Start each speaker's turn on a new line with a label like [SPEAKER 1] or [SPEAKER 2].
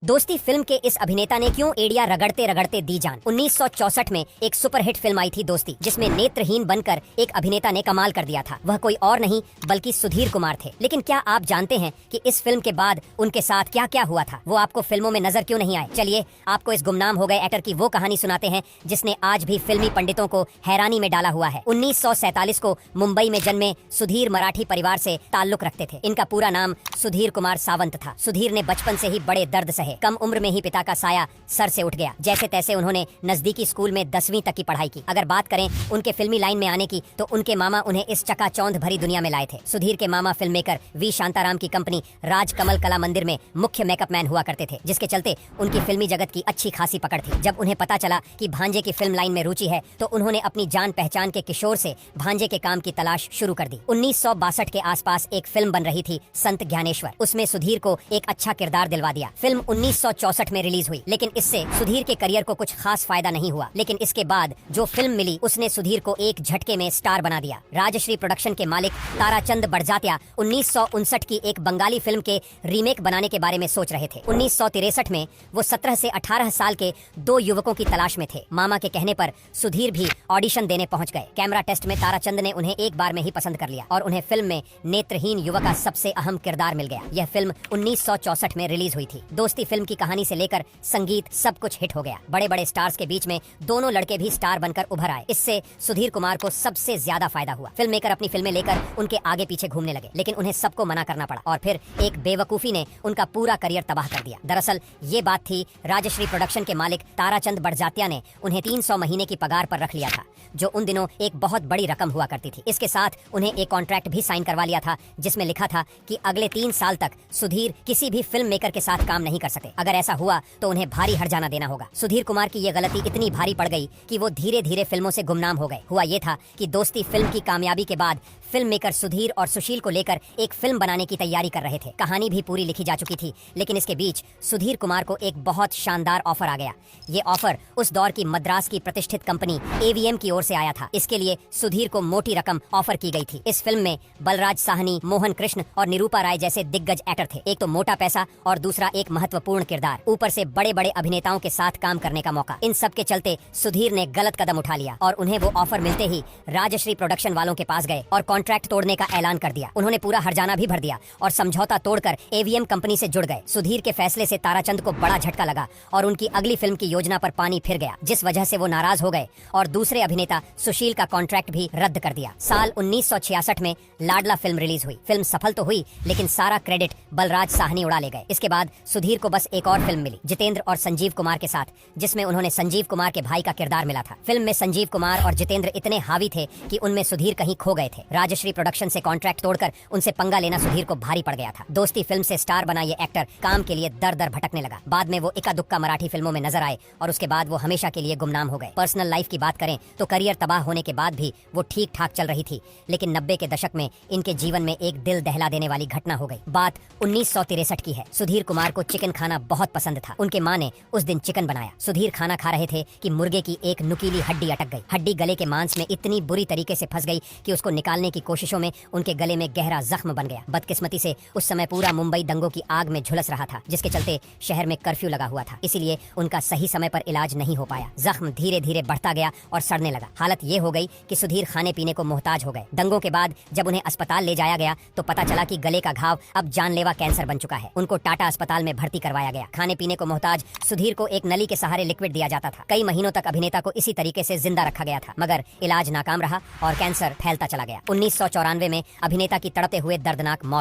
[SPEAKER 1] दोस्ती फिल्म के इस अभिनेता ने क्यों एड़िया रगड़ते रगड़ते दी जान। 1964 में एक सुपरहिट फिल्म आई थी दोस्ती, जिसमें नेत्रहीन बनकर एक अभिनेता ने कमाल कर दिया था। वह कोई और नहीं बल्कि सुधीर कुमार थे। लेकिन क्या आप जानते हैं कि इस फिल्म के बाद उनके साथ क्या क्या हुआ था? वो आपको फिल्मों में नजर क्यों नहीं आए? चलिए आपको इस गुमनाम हो गए एक्टर की वो कहानी सुनाते हैं जिसने आज भी फिल्मी पंडितों को हैरानी में डाला हुआ है। 1947 को मुंबई में जन्मे सुधीर मराठी परिवार से ताल्लुक रखते थे। इनका पूरा नाम सुधीर कुमार सावंत था। सुधीर ने बचपन से ही बड़े दर्द सहे। कम उम्र में ही पिता का साया सर से उठ गया। जैसे तैसे उन्होंने नजदीकी स्कूल में 10वीं तक की पढ़ाई की। अगर बात करें उनके फिल्मी लाइन में आने की, तो उनके मामा उन्हें इस चकाचौंध भरी दुनिया में लाए थे। सुधीर के मामा फिल्म मेकर वी शांताराम की कंपनी राज कमल कला मंदिर में मुख्य मेकअप मैन हुआ करते थे, जिसके चलते उनकी फिल्मी जगत की अच्छी खासी पकड़ थी। जब उन्हें पता चला कि भांजे की फिल्म लाइन में रुचि है, तो उन्होंने अपनी जान पहचान के किशोर से भांजे के काम की तलाश शुरू कर दी। 1962 के आसपास एक फिल्म बन रही थी संत ज्ञानेश्वर। उसमें सुधीर को एक अच्छा किरदार दिलवा दिया। फिल्म 1964 में रिलीज हुई, लेकिन इससे सुधीर के करियर को कुछ खास फायदा नहीं हुआ। लेकिन इसके बाद जो फिल्म मिली उसने सुधीर को एक झटके में स्टार बना दिया। राजश्री प्रोडक्शन के मालिक ताराचंद बड़जात्या 1959 की एक बंगाली फिल्म के रीमेक बनाने के बारे में सोच रहे थे। 1963 में वो 17 से 18 साल के दो युवकों की तलाश में थे। मामा के कहने पर सुधीर भी ऑडिशन देने पहुंच गए। कैमरा टेस्ट में ताराचंद ने उन्हें एक बार में ही पसंद कर लिया और उन्हें फिल्म में नेत्रहीन युवक का सबसे अहम किरदार मिल गया। यह फिल्म 1964 में रिलीज हुई थी। दोस्ती फिल्म की कहानी से लेकर संगीत सब कुछ हिट हो गया। बड़े बड़े स्टार्स के बीच में दोनों लड़के भी स्टार बनकर उभर आए। इससे सुधीर कुमार को सबसे ज्यादा फायदा हुआ। फिल्म मेकर अपनी फिल्में लेकर उनके आगे पीछे घूमने लगे, लेकिन उन्हें सबको मना करना पड़ा और फिर एक बेवकूफी ने उनका पूरा करियर तबाह कर दिया। दरअसल ये बात थी, राजश्री प्रोडक्शन के मालिक ताराचंद बड़जात्या ने उन्हें 300 महीने की पगार पर रख लिया था, जो उन दिनों एक बहुत बड़ी रकम हुआ करती थी। इसके साथ उन्हें एक कॉन्ट्रैक्ट भी साइन करवा लिया था, जिसमें लिखा था कि अगले 3 साल तक सुधीर किसी भी फिल्म मेकर के साथ काम नहीं कर सकते। अगर ऐसा हुआ तो उन्हें भारी हर्जाना देना होगा। सुधीर कुमार की ये गलती इतनी भारी पड़ गई कि वो धीरे धीरे फिल्मों से गुमनाम हो गए। हुआ ये था कि दोस्ती फिल्म की कामयाबी के बाद फिल्म मेकर सुधीर और सुशील को लेकर एक फिल्म बनाने की तैयारी कर रहे थे। कहानी भी पूरी लिखी जा चुकी थी, लेकिन इसके बीच सुधीर कुमार को एक बहुत शानदार ऑफर आ गया। ये ऑफर उस दौर की मद्रास की प्रतिष्ठित कंपनी एवीएम की ओर से आया था। इसके लिए सुधीर को मोटी रकम ऑफर की गई थी। इस फिल्म में बलराज साहनी, मोहन कृष्ण और निरूपा राय जैसे दिग्गज एक्टर थे। एक तो मोटा पैसा और दूसरा एक महत्वपूर्ण किरदार, ऊपर से बड़े बड़े अभिनेताओं के साथ काम करने का मौका। इन सब के चलते सुधीर ने गलत कदम उठा लिया और उन्हें वो ऑफर मिलते ही राजश्री प्रोडक्शन वालों के पास गए और कॉन्ट्रैक्ट तोड़ने का ऐलान कर दिया। उन्होंने पूरा हर्जाना भी भर दिया और समझौता तोड़कर एवीएम कंपनी से जुड़ गए। सुधीर के फैसले से ताराचंद को बड़ा झटका लगा और उनकी अगली फिल्म की योजना पर पानी फिर गया, जिस वजह से वो नाराज हो गए और दूसरे अभिनेता सुशील का कॉन्ट्रैक्ट भी रद्द कर दिया। साल 1966 में लाडला फिल्म रिलीज हुई। फिल्म सफल तो हुई, लेकिन सारा क्रेडिट बलराज साहनी उड़ा ले गए। इसके बाद सुधीर को बस एक और फिल्म मिली जितेंद्र और संजीव कुमार के साथ, जिसमें उन्होंने संजीव कुमार के भाई का किरदार मिला था। फिल्म में संजीव कुमार और जितेंद्र इतने हावी थे कि उनमें सुधीर कहीं खो गए थे। राजश्री प्रोडक्शन से कॉन्ट्रैक्ट तोड़कर उनसे पंगा लेना सुधीर को भारी पड़ गया था। दोस्ती फिल्म से स्टार बना ये एक्टर काम के लिए दर दर भटकने लगा। बाद में वो इक्का दुक्का मराठी फिल्मों में नजर आए और उसके बाद वो हमेशा के लिए गुमनाम हो गए। पर्सनल लाइफ की बात करें तो करियर तबाह होने के बाद भी वो ठीक ठाक चल रही थी, लेकिन 90 के दशक में इनके जीवन में एक दिल दहला देने वाली घटना हो गई। बात 1963 की है। सुधीर कुमार को चिकन खाना बहुत पसंद था। उनके माँ ने उस दिन चिकन बनाया। सुधीर खाना खा रहे थे कि मुर्गे की एक नुकीली हड्डी अटक गई। हड्डी गले के मांस में इतनी बुरी तरीके से फंस गई कि उसको निकालने की कोशिशों में उनके गले में गहरा जख्म बन गया। बदकिस्मती से उस समय पूरा मुंबई दंगों की आग में झुलस रहा था, जिसके चलते शहर में कर्फ्यू लगा हुआ था। इसीलिए उनका सही समय पर इलाज नहीं हो पाया। जख्म धीरे धीरे बढ़ता गया और सड़ने लगा। हालत ये हो गई कि सुधीर खाने पीने को मोहताज हो गए। दंगों के बाद जब उन्हें अस्पताल ले जाया गया तो पता चला कि गले का घाव अब जानलेवा कैंसर बन चुका है। उनको टाटा अस्पताल में भर्ती करवाया गया। खाने पीने को मोहताज सुधीर को एक नली के सहारे लिक्विड दिया जाता था। कई महीनों तक अभिनेता को इसी तरीके से जिंदा रखा गया था, मगर इलाज नाकाम रहा और कैंसर फैलता चला गया। 1994 में अभिनेता की तड़पते हुए दर्दनाक मौत